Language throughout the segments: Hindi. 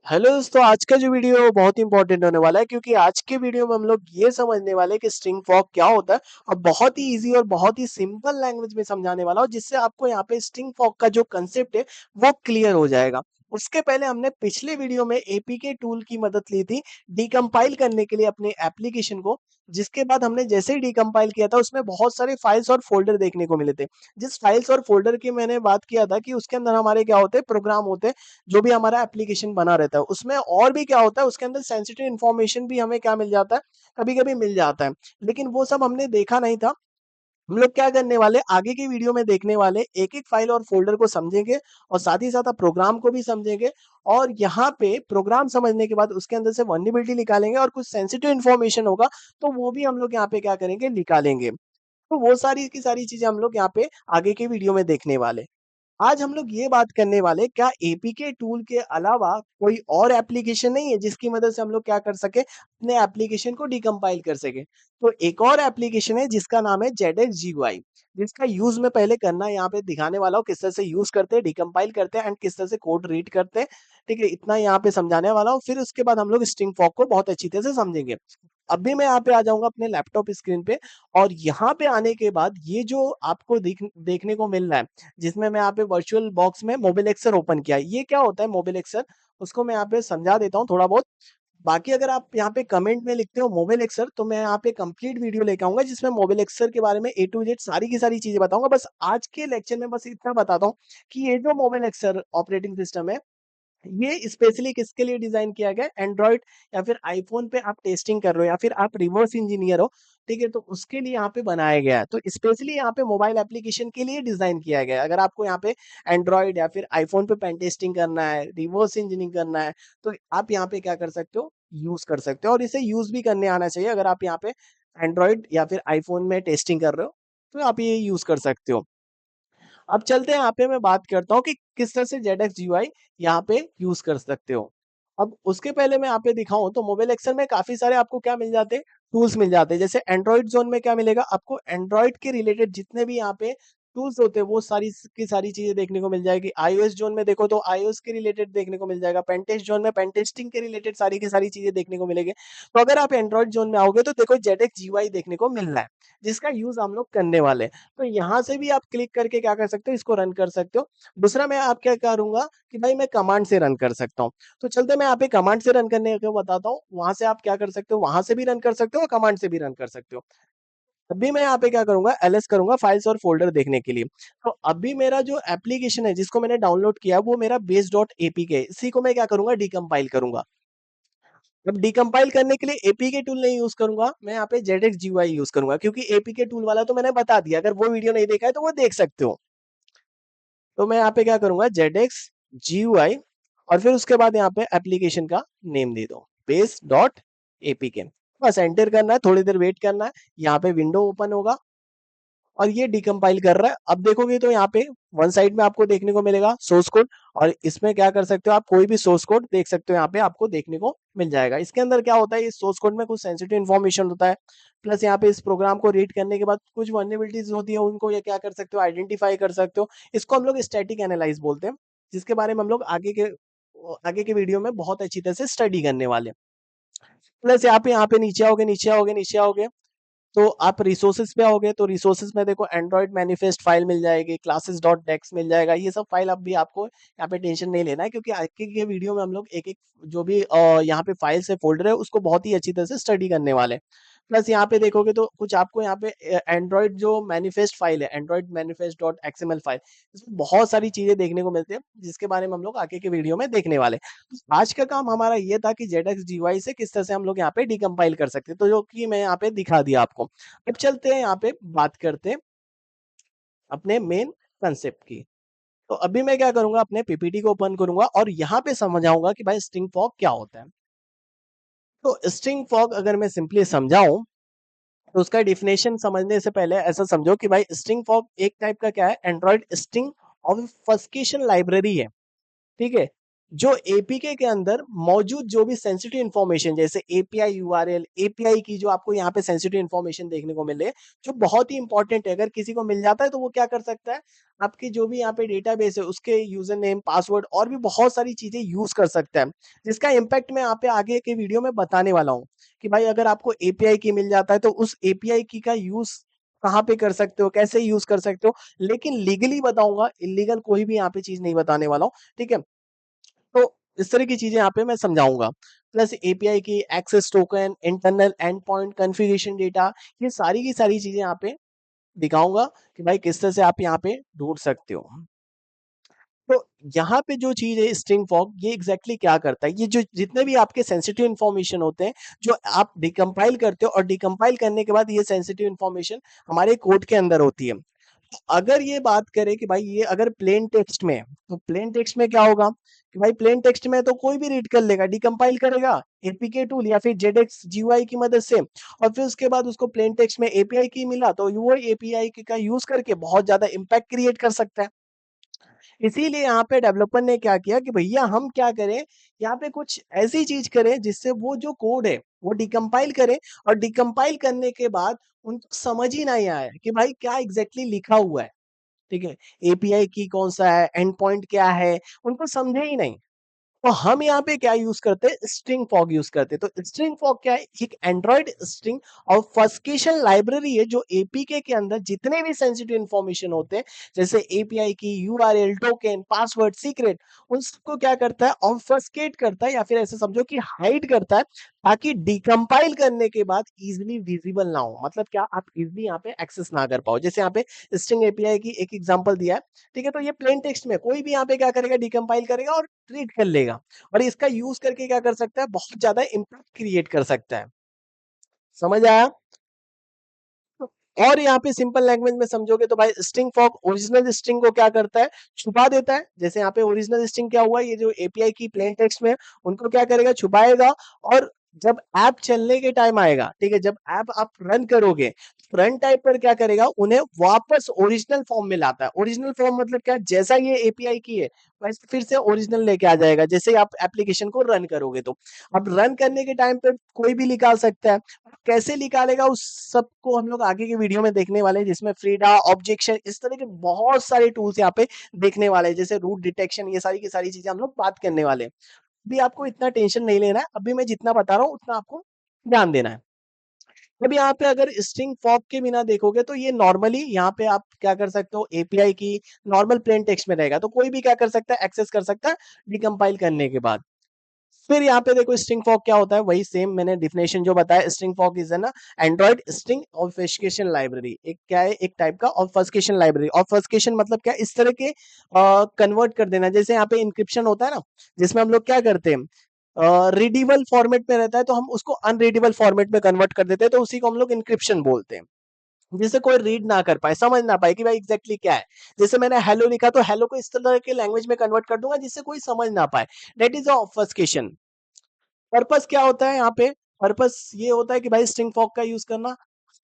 हेलो दोस्तों, आज का जो वीडियो है वो बहुत इंपॉर्टेंट होने वाला है क्योंकि आज के वीडियो में हम लोग ये समझने वाले हैं कि स्ट्रिंग फॉग क्या होता है और बहुत ही इजी और बहुत ही सिंपल लैंग्वेज में समझाने वाला हूँ जिससे आपको यहाँ पे स्ट्रिंग फॉग का जो कंसेप्ट है वो क्लियर हो जाएगा। उसके पहले हमने पिछले वीडियो में एपीके टूल की मदद ली थी डिकम्पाइल करने के लिए अपने एप्लीकेशन को। जिसके बाद हमने जैसे ही डिकम्पाइल किया था उसमें बहुत सारे फाइल्स और फोल्डर देखने को मिले थे। जिस फाइल्स और फोल्डर की मैंने बात किया था कि उसके अंदर हमारे क्या होते हैं, प्रोग्राम होते हैं जो भी हमारा एप्लीकेशन बना रहता है। उसमें और भी क्या होता है, उसके अंदर सेंसिटिव इन्फॉर्मेशन भी हमें क्या मिल जाता है, कभी-कभी मिल जाता है। लेकिन वो सब हमने देखा नहीं था। हम लोग क्या करने वाले, आगे की वीडियो में देखने वाले एक-एक फाइल और फ़ोल्डर को समझेंगे और साथ ही साथ प्रोग्राम को भी समझेंगे। और यहाँ पे प्रोग्राम समझने के बाद उसके अंदर से वल्नरेबिलिटी निकालेंगे और कुछ सेंसिटिव इन्फॉर्मेशन होगा, तो वो भी हम लोग यहाँ पे क्या करेंगे, निकालेंगे। तो वो सारी की सारी चीज़ें हम लोग यहाँ पे आगे के वीडियो में देखने वाले। आज हम लोग ये बात करने वाले, क्या एपीके टूल के अलावा कोई और एप्लीकेशन नहीं है जिसकी मदद से हम लोग क्या कर सके, अपने एप्लीकेशन को डिकम्पाइल कर सके। तो एक और एप्लीकेशन है जिसका नाम है जेडेक्स जीयूआई, जिसका यूज मैं पहले करना यहाँ पे दिखाने वाला हूँ, किस तरह से यूज करते हैं, डिकम्पाइल करते हैं एंड किस तरह से कोड रीड करते हैं। ठीक है, इतना यहाँ पे समझाने वाला हूँ, फिर उसके बाद हम लोग स्ट्रिंग फॉग को बहुत अच्छी तरह से समझेंगे। अभी मैं यहाँ पे आ जाऊंगा अपने लैपटॉप स्क्रीन पे और यहाँ पे आने के बाद ये जो आपको देखने को मिल रहा है, जिसमें मैं यहाँ पे वर्चुअल बॉक्स में मोबाइल एक्सर ओपन किया है। ये क्या होता है मोबाइल एक्सर, उसको मैं यहाँ पे समझा देता हूँ थोड़ा बहुत। बाकी अगर आप यहाँ पे कमेंट में लिखते हो मोबाइल एक्सर, तो मैं यहाँ पे कंप्लीट वीडियो लेकर आऊंगा जिसमें मोबाइल एक्सर के बारे में ए टू जेड सारी की सारी चीजें बताऊंगा। बस आज के लेक्चर में बस इतना बताता हूँ कि ये जो मोबाइल एक्सर ऑपरेटिंग सिस्टम है, ये स्पेशली किसके लिए डिजाइन किया गया है, एंड्रॉइड या फिर आईफोन पे आप टेस्टिंग कर रहे हो या फिर आप रिवर्स इंजीनियर हो। ठीक है, तो उसके लिए यहाँ पे बनाया गया है। तो स्पेशली यहाँ पे मोबाइल एप्लीकेशन के लिए डिजाइन किया गया है। अगर आपको यहाँ पे एंड्रॉइड या फिर आईफोन पे पेन टेस्टिंग करना है, रिवर्स इंजीनियरिंग करना है, तो आप यहाँ पे क्या कर सकते हो, यूज कर सकते हो। और इसे यूज भी करने आना चाहिए। अगर आप यहाँ पे एंड्रॉइड या फिर आईफोन में टेस्टिंग कर रहे हो तो आप ये यूज कर सकते हो। अब चलते हैं, यहाँ पे मैं बात करता हूँ कि किस तरह से जेड एक्स जीयूआई यहाँ पे यूज कर सकते हो। अब उसके पहले मैं यहाँ पे दिखाऊं तो मोबाइल एक्सेल में काफी सारे आपको क्या मिल जाते हैं, टूल्स मिल जाते हैं। जैसे एंड्रॉइड जोन में क्या मिलेगा आपको, एंड्रॉइड के रिलेटेड जितने भी यहाँ पे टूल्स होते हैं वो सारी की सारी चीजें देखने को मिल जाएगी। आईओएस जोन में देखो तो आईओएस के रिलेटेड देखने को मिल जाएगा। पेंटेस्ट जोन में पेंटेस्टिंग के रिलेटेड सारी की सारी चीजें देखने को मिलेगी। तो अगर आप एंड्रॉइड जोन में आओगे तो देखो जेड एक्स जीयूआई देखने को मिल रहा है, जिसका यूज हम लोग करने वाले हैं। तो यहाँ से भी आप क्लिक करके क्या कर सकते हो, इसको रन कर सकते हो। दूसरा मैं आप क्या करूंगा कि भाई मैं कमांड से रन कर सकता हूँ। तो चलते मैं यहाँ पे कमांड से रन करने को बताता हूँ। वहां से आप क्या कर सकते हो, वहां से भी रन कर सकते हो और कमांड से भी रन कर सकते हो। अभी मैं यहाँ पे क्या करूंगा, एलएस करूंगा फाइल्स और फोल्डर देखने के लिए। तो अभी मेरा जो एप्लीकेशन है जिसको मैंने डाउनलोड किया वो मेरा बेस डॉट एपीके, इसी को मैं क्या करूंगा, डिकम्पाइल करूंगा। अब डिकम्पाइल करने के लिए एपीके टूल नहीं यूज करूंगा, मैं यहाँ पे जेडेक्स जीयूआई यूज करूंगा क्योंकि एपीके टूल वाला तो मैंने बता दिया। अगर वो वीडियो नहीं देखा है तो वो देख सकते हो। तो मैं यहाँ पे क्या करूंगा, जेडेक्स जीयूआई और फिर उसके बाद यहाँ पे एप्लीकेशन का नेम दे दो बेस डॉट एपीके। बस एंटर करना है, थोड़ी देर वेट करना है, यहाँ पे विंडो ओपन होगा और ये डिकम्पाइल कर रहा है। अब देखोगे तो यहाँ पे वन साइड में आपको देखने को मिलेगा सोर्स कोड, और इसमें क्या कर सकते हो, आप कोई भी सोर्स कोड देख सकते हो, यहाँ पे आपको देखने को मिल जाएगा। इसके अंदर क्या होता है, इस सोर्स कोड में कुछ सेंसिटिव इन्फॉर्मेशन होता है, प्लस यहाँ पे इस प्रोग्राम को रीड करने के बाद कुछ वल्नरेबिलिटीज होती है, उनको ये क्या कर सकते हो, आइडेंटिफाई कर सकते हो। इसको हम लोग स्टैटिक एनालाइज बोलते हैं, जिसके बारे में हम लोग आगे के वीडियो में बहुत अच्छी तरह से स्टडी करने वाले हैं। प्लस यहाँ पे नीचे आओगे, नीचे आओगे, नीचे आओगे तो आप रिसोर्सेज पे आओगे। तो रिसोर्सेज में देखो एंड्रॉइड मैनिफेस्ट फाइल मिल जाएगी, क्लासेस डॉट डेक्स मिल जाएगा। ये सब फाइल अब भी आपको यहाँ पे टेंशन नहीं लेना है क्योंकि आज के वीडियो में हम लोग एक एक जो भी यहाँ पे फाइल्स है, फोल्डर है, उसको बहुत ही अच्छी तरह से स्टडी करने वाले हैं। प्लस यहाँ पे देखोगे तो कुछ आपको यहाँ पे एंड्रॉइड जो मैनिफेस्ट फाइल है, Android manifest dot XML file, इसमें बहुत सारी चीजें देखने को मिलती है जिसके बारे में हम लोग आगे के वीडियो में देखने वाले हैं। तो आज का काम हमारा ये था कि जेड एक्स जीवाई से किस तरह से हम लोग यहाँ पे डिकम्पाइल कर सकते हैं, तो जो कि मैं यहाँ पे दिखा दिया आपको। अब चलते हैं यहाँ पे बात करते हैं अपने मेन कंसेप्ट की। तो अभी मैं क्या करूंगा, अपने पीपीटी को ओपन करूंगा और यहाँ पे समझाऊंगा कि भाई स्ट्रिंग फॉग क्या होता है। तो स्ट्रिंग फॉग अगर मैं सिंपली समझाऊं तो उसका डिफिनेशन समझने से पहले ऐसा समझो कि भाई स्ट्रिंग फॉग एक टाइप का क्या है, एंड्रॉइड स्ट्रिंग ऑब्फस्केशन लाइब्रेरी है। ठीक है, जो एपीके के अंदर मौजूद जो भी सेंसिटिव इन्फॉर्मेशन जैसे एपीआई यूआरएल, एपीआई की जो आपको यहाँ पे सेंसिटिव इन्फॉर्मेशन देखने को मिले, जो बहुत ही इंपॉर्टेंट है, अगर किसी को मिल जाता है तो वो क्या कर सकता है, आपकी जो भी यहाँ पे डेटाबेस है उसके यूजर नेम, पासवर्ड और भी बहुत सारी चीजें यूज कर सकता है, जिसका इम्पैक्ट मैं यहाँ पे आगे के वीडियो में बताने वाला हूँ कि भाई अगर आपको एपीआई की मिल जाता है तो उस एपीआई की का यूज कहाँ पे कर सकते हो, कैसे यूज कर सकते हो, लेकिन लीगली बताऊंगा, इलीगल कोई भी यहाँ पे चीज नहीं बताने वाला हूँ, ठीक है। तो इस तरह की चीजें यहाँ पे मैं समझाऊंगा, प्लस एपीआई की access token, internal end point configuration data, ये सारी की सारी चीजें यहाँ पे दिखाऊंगा कि भाई किस तरह से आप यहाँ पे ढूंढ सकते हो। तो यहाँ पे जो चीज है स्ट्रिंग फॉग, ये एग्जैक्टली exactly क्या करता है, ये जो जितने भी आपके सेंसिटिव इन्फॉर्मेशन होते हैं जो आप डिकम्पाइल करते हो, और डिकम्पाइल करने के बाद ये सेंसिटिव इन्फॉर्मेशन हमारे कोड के अंदर होती है। अगर ये बात करें कि भाई ये अगर प्लेन टेक्स्ट में है, तो प्लेन टेक्स्ट में क्या होगा कि भाई प्लेन टेक्स्ट में तो कोई भी रीड कर लेगा, डिकम्पाइल करेगा एपीके टूल या फिर जेडेक्स जीयूआई की मदद से, और फिर उसके बाद उसको प्लेन टेक्स्ट में एपीआई की मिला तो वो एपीआई का यूज करके बहुत ज्यादा इंपैक्ट क्रिएट कर सकता है। इसीलिए यहाँ पे डेवलपर ने क्या किया कि भैया हम क्या करें, यहाँ पे कुछ ऐसी चीज करें जिससे वो जो कोड है वो डिकम्पाइल करें, और डिकम्पाइल करने के बाद उनको समझ ही नहीं आया कि भाई क्या एग्जैक्टली लिखा हुआ है, ठीक है, एपीआई की कौन सा है, एंड पॉइंट क्या है, उनको समझे ही नहीं। तो हम यहाँ पे क्या यूज करते हैं, स्ट्रिंग फॉग यूज करते हैं। तो स्ट्रिंग फॉग क्या है, एक एंड्रॉइड स्ट्रिंग और फस्केशन लाइब्रेरी है जो एपीके के अंदर जितने भी सेंसिटिव इंफॉर्मेशन होते हैं, जैसे एपीआई की यूआरएल, टोकन, पासवर्ड, सीक्रेट, उन सबको क्या करता है, ऑब्फस्केट करता है, या फिर ऐसे समझो कि हाइड करता है, ताकि डिकम्पाइल करने के बाद इजिली विजिबल ना हो, मतलब क्या आप इजिली यहाँ पे एक्सेस ना कर पाओ। जैसे यहाँ पे स्ट्रिंग एपीआई की एक एग्जांपल दिया है, ठीक है, तो ये प्लेन टेक्स्ट में कोई भी यहाँ पे क्या करेगा, डिकम्पाइल करेगा और रीड कर लेगा, और इसका यूज करके क्या कर सकता है, बहुत ज्यादा इम्पैक्ट क्रिएट कर सकता है। समझ आया? और यहाँ पे सिंपल लैंग्वेज में समझोगे तो भाई स्ट्रिंग फॉग ओरिजिनल स्ट्रिंग को क्या करता है, छुपा देता है। जैसे यहाँ पे ओरिजिनल स्ट्रिंग क्या हुआ, ये जो एपीआई की प्लेन टेक्स्ट में उनको क्या करेगा, छुपाएगा, और जब ऐप चलने के टाइम आएगा, ठीक है, जब ऐप आप रन करोगे, रन टाइप पर क्या करेगा, उन्हें वापस ओरिजिनल फॉर्म में लाता है। ओरिजिनल फॉर्म मतलब क्या, जैसा ये एपीआई की है वैसे फिर से ओरिजिनल लेके आ जाएगा, जैसे आप एप्लीकेशन को रन करोगे। तो अब रन करने के टाइम पे कोई भी निकाल सकता है, कैसे निकालेगा उस सबको हम लोग आगे के वीडियो में देखने वाले हैं, जिसमें फ्रीडा, ऑब्जेक्शन, इस तरह के बहुत सारे टूल्स यहाँ पे देखने वाले हैं, जैसे रूट डिटेक्शन, ये सारी की सारी चीजें हम लोग बात करने वाले हैं। अभी आपको इतना टेंशन नहीं लेना है, अभी मैं जितना बता रहा हूँ उतना आपको ध्यान देना है। अब यहाँ पे अगर स्ट्रिंग फॉग के बिना देखोगे तो ये नॉर्मली यहाँ पे आप क्या कर सकते हो, एपीआई की नॉर्मल प्लेन टेक्स्ट में रहेगा, तो कोई भी क्या कर सकता है, एक्सेस कर सकता है डिकम्पाइल करने के बाद। फिर यहाँ पे देखो स्ट्रिंग फॉग क्या होता है, वही सेम मैंने डिफिनेशन जो बताया, स्ट्रिंग फॉग इज ना एंड्रॉइड स्ट्रिंग ऑब्फस्केशन लाइब्रेरी, एक क्या है, एक टाइप का ऑब्फस्केशन लाइब्रेरी। ऑब्फस्केशन मतलब क्या, इस तरह के कन्वर्ट कर देना, जैसे यहाँ पे इंक्रिप्शन होता है ना, जिसमें हम लोग क्या करते हैं, रीडेबल फॉर्मेट में रहता है तो हम उसको अनरीडेबल फॉर्मेट में कन्वर्ट कर देते हैं, तो उसी को हम लोग इंक्रिप्शन बोलते हैं, जिससे कोई रीड ना कर पाए, समझ ना पाए कि भाई एग्जैक्टली क्या है। जैसे मैंने हेलो लिखा तो हेलो को इस तरह के लैंग्वेज में कन्वर्ट कर दूंगा जिससे कोई समझ ना पाए, दैट इज ऑब्फस्केशन। पर्पस क्या होता है यहाँ पे, पर्पस ये होता है कि भाई स्ट्रिंग फॉग का यूज करना,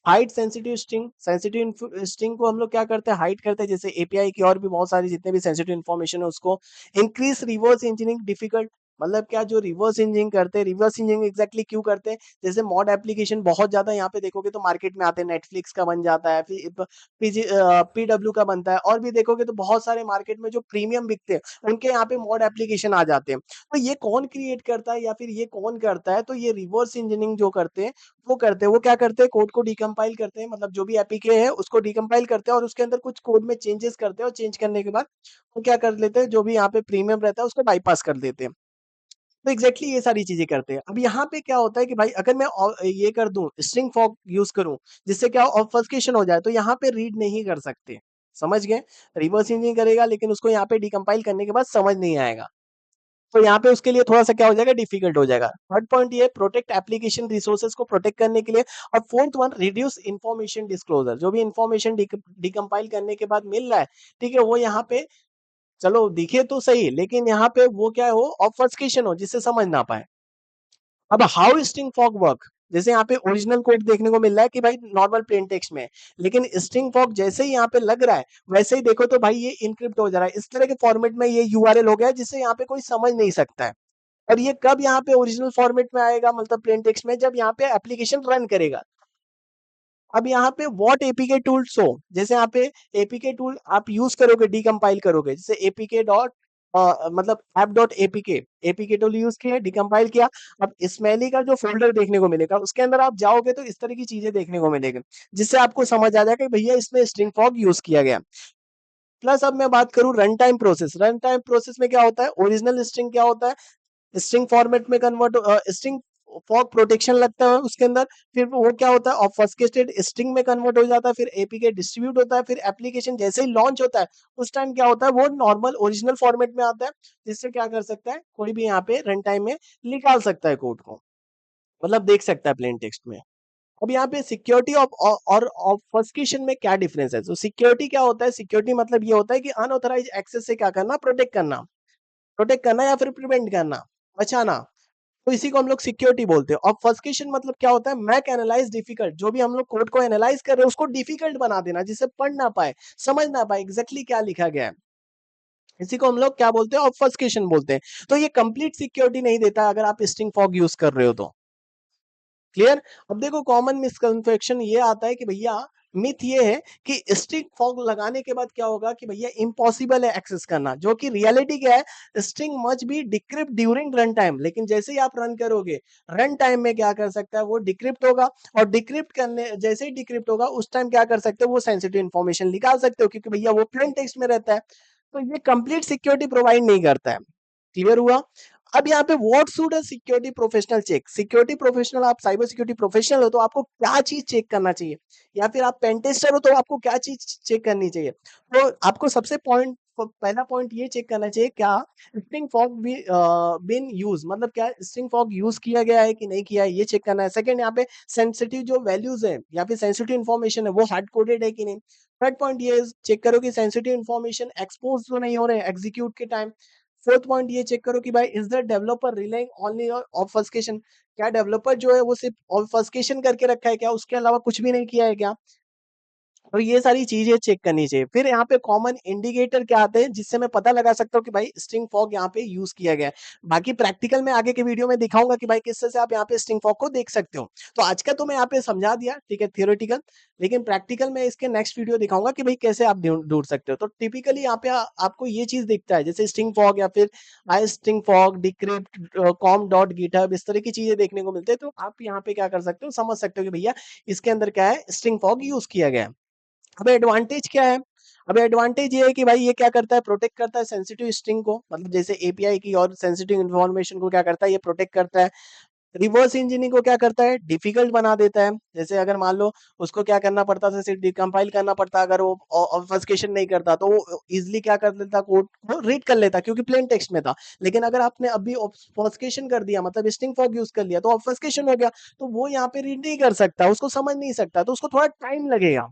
height sensitive string, sensitive string को हम लोग क्या करते हैं, हाइड करते हैं, जैसे एपीआई की और भी बहुत सारी जितने भी सेंसिटिव इन्फॉर्मेशन है उसको। इंक्रीज रिवर्स इंजीनियरिंग डिफिकल्ट, मतलब क्या, जो रिवर्स इंजीनियरिंग करते हैं, रिवर्स इंजीनियरिंग एग्जैक्टली क्यों करते हैं, जैसे मॉड एप्लीकेशन बहुत ज्यादा यहाँ पे देखोगे तो मार्केट में आते हैं, नेटफ्लिक्स का बन जाता है, फिर पीडब्ल्यू का बनता है, और भी देखोगे तो बहुत सारे मार्केट में जो प्रीमियम बिकते हैं उनके यहाँ पे मॉड एप्लीकेशन आ जाते हैं। तो ये कौन क्रिएट करता है या फिर ये कौन करता है, तो ये रिवर्स इंजीनियरिंग जो करते हैं वो करते हैं, वो क्या करते हैं, कोड को डिकम्पाइल करते हैं, मतलब जो भी एपीके है उसको डिकम्पाइल करते हैं और उसके अंदर कुछ कोड में चेंजेस करते हैं, और चेंज करने के बाद वो क्या कर लेते हैं, जो भी यहाँ पे प्रीमियम रहता है उसको बाईपास कर देते हैं। तो एग्जैक्टली ये सारी चीजें करते हैं। अब यहाँ पे क्या होता है कि भाई अगर मैं ये कर दूं, स्ट्रिंग फॉग यूज करूं, जिससे क्या ऑब्फस्केशन हो जाए, तो यहाँ पे रीड नहीं कर सकते, समझ गए, रिवर्स इंजीनियरिंग करेगा लेकिन उसको यहाँ पे डिकम्पाइल करने के बाद समझ नहीं आएगा, तो यहाँ पे उसके लिए थोड़ा सा क्या हो जाएगा, डिफिकल्ट हो जाएगा। थर्ड पॉइंट ये प्रोटेक्ट एप्लीकेशन रिसोर्सेज को प्रोटेक्ट करने के लिए। और fourth one reduce information disclosure, जो भी इंफॉर्मेशन डिकम्पाइल करने के बाद मिल रहा है, ठीक है, वो यहाँ पे चलो दिखे तो सही, लेकिन यहाँ पे वो क्या हो, ऑब्फस्केशन हो जिससे समझ ना पाए। अब हाउ स्ट्रिंग फॉग वर्क, जैसे यहाँ पे ओरिजिनल कोड देखने को मिल रहा है कि भाई नॉर्मल प्लेन टेक्स्ट में है, लेकिन स्ट्रिंग फॉग जैसे ही यहाँ पे लग रहा है वैसे ही देखो तो भाई ये इनक्रिप्ट हो जा रहा है। इस तरह के फॉर्मेट में ये यूआरएल हो गया है जिससे यहाँ पे कोई समझ नहीं सकता है। और ये कब यहाँ पे ओरिजिनल फॉर्मेट में आएगा, मतलब प्लेन टेक्स्ट में, जब यहाँ पे एप्लीकेशन रन करेगा। अब यहाँ पे व्हाट एपीके टूल शो, जैसे यहाँ पे एपीके टूल आप यूज करोगे, डीकंपाइल करोगे, जैसे एपीके डॉट मतलब app dot APK, APK tool use किया, डिकंपाइल किया। अब स्मेली का जो फोल्डर देखने को मिलेगा उसके अंदर आप जाओगे तो इस तरह की चीजें देखने को मिलेगी, जिससे आपको समझ आ जाएगा कि भैया इसमें स्ट्रिंग फॉग यूज किया गया। प्लस अब मैं बात करूं run time process, run time process में क्या होता है, ओरिजिनल स्ट्रिंग क्या होता है, स्ट्रिंग फॉर्मेट में कन्वर्ट, स्ट्रिंग फॉग प्रोटेक्शन लगता है उसके अंदर, फिर वो क्या होता है ऑब्फस्केटेड स्ट्रिंग में कन्वर्ट हो जाता है, फिर एपीके डिस्ट्रीब्यूट होता है, फिर एप्लीकेशन जैसे ही लॉन्च होता है उस टाइम क्या होता है वो नॉर्मल ओरिजिनल फॉर्मेट में आता है, जिससे क्या कर सकता है कोई भी यहाँ पे रन टाइम में निकाल सकता है कोड को, मतलब देख सकता है प्लेन टेक्स्ट में। अब यहाँ पे सिक्योरिटी और ऑब्फस्केशन में क्या डिफरेंस है, तो सिक्योरिटी क्या होता है, सिक्योरिटी मतलब ये होता है कि अनऑथराइज एक्सेस से क्या करना, प्रोटेक्ट करना, प्रोटेक्ट करना या फिर प्रिवेंट करना, बचाना, तो इसी को हम लोग सिक्योरिटी बोलते हैं। और फर्स्टेशन मतलब क्या होता है, मैक एनालाइज डिफिकल्ट, जो भी हम लोग कोड को एनालाइज कर रहे हैं उसको डिफिकल्ट बना देना, जिससे पढ़ ना पाए, समझ ना पाए एग्जैक्टली क्या लिखा गया है, इसी को हम लोग क्या बोलते हैं, ऑब्फस्केशन बोलते हैं। तो ये कंप्लीट सिक्योरिटी नहीं देता अगर आप स्ट्रिंग फॉग यूज कर रहे हो तो। क्लियर। अब देखो कॉमन मिसकंसेप्शन ये आता है कि भैया, मिथ ये है कि स्ट्रिंग फॉग लगाने के बाद क्या होगा कि भैया इम्पॉसिबल है एक्सेस करना, जो कि रियलिटी क्या है, string must be decrypt during run time, लेकिन जैसे ही आप रन करोगे रन टाइम में क्या कर सकता है वो डिक्रिप्ट होगा, और डिक्रिप्ट करने जैसे ही डिक्रिप्ट होगा उस टाइम क्या कर सकते हो वो सेंसिटिव इन्फॉर्मेशन निकाल सकते हो, क्योंकि भैया वो प्लेन टेक्स्ट में रहता है, तो ये कंप्लीट सिक्योरिटी प्रोवाइड नहीं करता है। क्लियर हुआ। अब यहाँ पे what should a security professional check, security professional, आप साइबर सिक्योरिटी प्रोफेशनल हो तो आपको क्या चीज चेक करना चाहिए, या फिर आप पेन टेस्टर हो तो आपको क्या चीज चेक करनी चाहिए, तो आपको सबसे पॉइंट, पहला पॉइंट ये चेक करना चाहिए क्या स्ट्रिंग फॉग बीन यूज, मतलब क्या स्ट्रिंग फॉग यूज किया गया है कि नहीं किया है, ये चेक करना है। सेकंड, यहाँ पे सेंसिटिव जो वैल्यूज है या फिर सेंसिटिव इन्फॉर्मेशन है वो हार्ड कोडेड है कि नहीं। थर्ड पॉइंट ये चेक करो कि सेंसिटिव इन्फॉर्मेशन एक्सपोज तो नहीं हो रहे एग्जीक्यूट के टाइम। फोर्थ पॉइंट ये चेक करो कि भाई is the developer relying only obfuscation, क्या डेवलपर जो है वो सिर्फ ऑब्फस्केशन करके रखा है क्या, उसके अलावा कुछ भी नहीं किया है क्या, तो ये सारी चीजें चेक करनी चाहिए। फिर यहाँ पे कॉमन इंडिकेटर क्या आते हैं जिससे मैं पता लगा सकता हूँ कि भाई स्ट्रिंग फॉग यहाँ पे यूज किया गया है। बाकी प्रैक्टिकल में आगे के वीडियो में दिखाऊंगा कि भाई किस तरह से आप यहाँ पे स्ट्रिंग फॉग को देख सकते हो। तो आज का तो मैं यहाँ पे समझा दिया, ठीक है, थियोरेटिकल, लेकिन प्रैक्टिकल में इसके नेक्स्ट वीडियो दिखाऊंगा कि भाई कैसे आप ढूंढ सकते हो। तो टिपिकली यहाँ पे आपको ये चीज दिखता है जैसे स्ट्रिंग फॉग या फिर I string fog decrypt com dot GitHub, इस तरह की चीजें देखने को मिलते हैं, तो आप यहाँ पे क्या कर सकते हो, समझ सकते हो कि भैया इसके अंदर क्या है, स्ट्रिंग फॉग यूज किया गया है। अब एडवांटेज क्या है, अब एडवांटेज ये है कि भाई ये क्या करता है, प्रोटेक्ट करता है सेंसिटिव स्ट्रिंग को, मतलब जैसे एपीआई की और सेंसिटिव इन्फॉर्मेशन को क्या करता है, ये प्रोटेक्ट करता है। रिवर्स इंजीनियरिंग को क्या करता है, डिफिकल्ट बना देता है, जैसे अगर मान लो उसको क्या करना पड़ता था, सिर्फ डिकम्पाइल करना पड़ता, अगर वो ऑब्फस्केशन नहीं करता तो वो इजिली क्या कर लेता, कोड को रीड कर लेता क्योंकि प्लेन टेक्स्ट में था। लेकिन अगर आपने अभी ऑब्फस्केशन कर दिया, मतलब स्ट्रिंग फॉग यूज कर लिया, तो ऑब्फस्केशन हो गया, तो वो यहाँ पे रीड नहीं कर सकता, उसको समझ नहीं सकता, तो उसको थोड़ा टाइम लगेगा।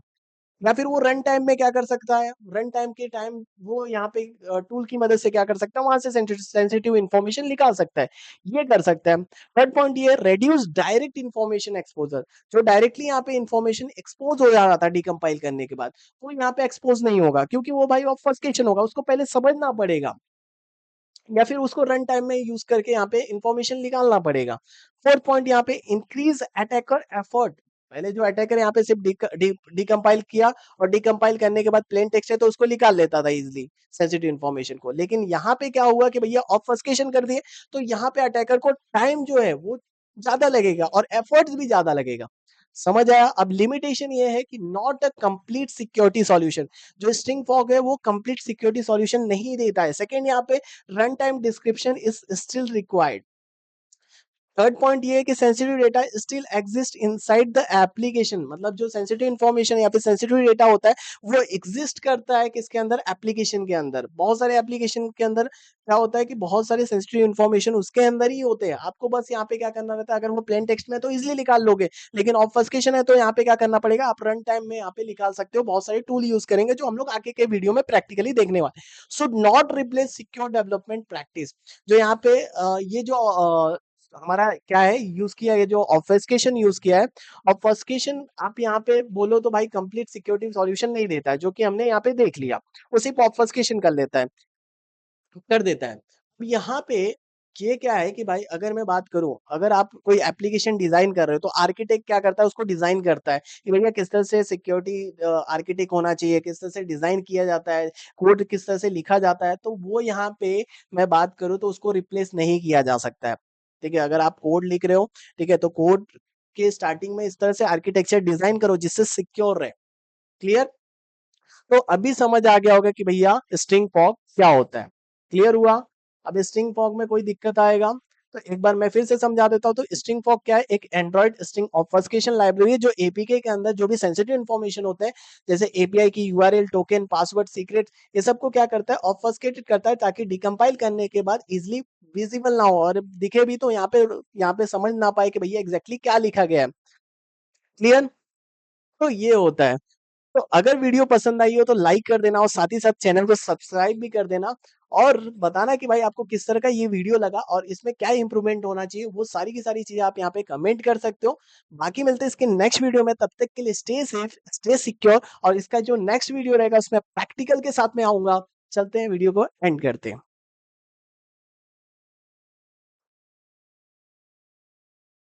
या फिर वो रन टाइम में क्या कर सकता है, रन टाइम के टाइम वो यहाँ पे टूल की मदद से क्या कर सकता है, वहां से सेंसिटिव इन्फॉर्मेशन निकाल सकता है, ये कर सकता है। थर्ड पॉइंट ये रेड्यूस डायरेक्ट इन्फॉर्मेशन एक्सपोजर, जो डायरेक्टली यहाँ पे इन्फॉर्मेशन एक्सपोज हो जा रहा था डिकम्पाइल करने के बाद, तो यहाँ पे एक्सपोज नहीं होगा, क्योंकि वो भाई ऑब्फस्केशन होगा, उसको पहले समझना पड़ेगा, या फिर उसको रन टाइम में यूज करके यहाँ पे इंफॉर्मेशन निकालना पड़ेगा। फोर्थ पॉइंट यहाँ पे इंक्रीज अटैकर एफर्ट, पहले जो अटैकर यहाँ पे सिर्फ डिकम्पाइल किया और डिकम्पाइल करने के बाद प्लेन टेक्स्ट है तो उसको निकाल लेता था इजिली सेंसिटिव इन्फॉर्मेशन को, लेकिन यहाँ पे क्या हुआ कि भैया ऑब्फस्केशन कर दिए, तो यहाँ पे अटैकर को टाइम जो है वो ज्यादा लगेगा और एफर्ट्स भी ज्यादा लगेगा। समझ आया। अब लिमिटेशन ये है कि not a complete security solution, जो स्ट्रिंग फॉग है वो कंप्लीट सिक्योरिटी सॉल्यूशन नहीं देता है। सेकंड, यहाँ पे run time description is still required. Third point ये है कि sensitive data still exist inside the application, मतलब जो सेंसिटिव इन्फॉर्मेशन या फिर सेंसिटिव डेटा होता है वो एग्जिस्ट करता है किसके अंदर, एप्लीकेशन के अंदर। बहुत सारे एप्लीकेशन के अंदर क्या होता है कि बहुत सारे सेंसिटिव इन्फॉर्मेशन उसके अंदर ही होते हैं, आपको बस यहाँ पे क्या करना रहता है, अगर वो प्लेन टेक्स्ट में है तो इजिली निकाल लोगे, लेकिन ऑब्फस्केशन है तो यहाँ पे क्या करना पड़ेगा, आप रन टाइम में यहाँ पे निकाल सकते हो, बहुत सारे टूल यूज करेंगे जो हम लोग आगे के वीडियो में प्रैक्टिकली देखने वाले। Should not replace secure development practice, जो यहाँ पे ये जो हमारा क्या है यूज किया है, जो ऑब्फस्केशन यूज किया है। ऑब्फस्केशन आप यहाँ पे बोलो तो भाई कंप्लीट सिक्योरिटी सॉल्यूशन नहीं देता है, जो कि हमने यहाँ पे देख लिया। वो सिर्फ ऑब्फस्केशन कर देता है। अब यहाँ पे ये क्या है कि भाई अगर मैं बात करूं, अगर आप कोई एप्लीकेशन डिजाइन कर रहे हो तो आर्किटेक्ट क्या करता है, उसको डिजाइन करता है कि भैया किस तरह से सिक्योरिटी आर्किटेक्ट होना चाहिए, किस तरह से डिजाइन किया जाता है, कोड किस तरह से लिखा जाता है। तो वो यहाँ पे मैं बात करूं तो उसको रिप्लेस नहीं किया जा सकता है। ठीक है, अगर आप कोड लिख रहे हो, ठीक है, तो कोड के स्टार्टिंग में इस तरह से आर्किटेक्चर डिजाइन करो जिससे सिक्योर रहे। क्लियर? तो अभी समझ आ गया होगा कि भैया स्ट्रिंग फॉग क्या होता है। क्लियर हुआ? अब स्ट्रिंग फॉग में कोई दिक्कत आएगा तो एक बार मैं फिर से समझा देता हूं। तो स्ट्रिंग फॉग क्या है, एक एंड्रॉइड स्ट्रिंग ऑब्फस्केशन लाइब्रेरी है जो एपीके के अंदर जो भी सेंसिटिव इन्फॉर्मेशन होते हैं, जैसे एपीआई की यूआरएल, टोकन, पासवर्ड, सीक्रेट, ये सब को क्या करता है, ऑब्फस्केटेड करता है, ताकि डिकम्पाइल करने के बाद इजिली विजिबल ना हो और दिखे भी तो यहाँ पे समझ ना पाए कि भैया एग्जैक्टली क्या लिखा गया है। क्लियर? तो ये होता है। तो अगर वीडियो पसंद आई हो तो लाइक कर देना और साथ ही साथ चैनल को सब्सक्राइब भी कर देना, और बताना कि भाई आपको किस तरह का ये वीडियो लगा और इसमें क्या इंप्रूवमेंट होना चाहिए। वो सारी की सारी चीजें आप यहाँ पे कमेंट कर सकते हो। बाकी मिलते हैं इसके नेक्स्ट वीडियो में, तब तक के लिए स्टे सेफ, स्टे सिक्योर। और इसका जो नेक्स्ट वीडियो रहेगा उसमें प्रैक्टिकल के साथ में आऊंगा। चलते हैं, वीडियो को एंड करते हैं।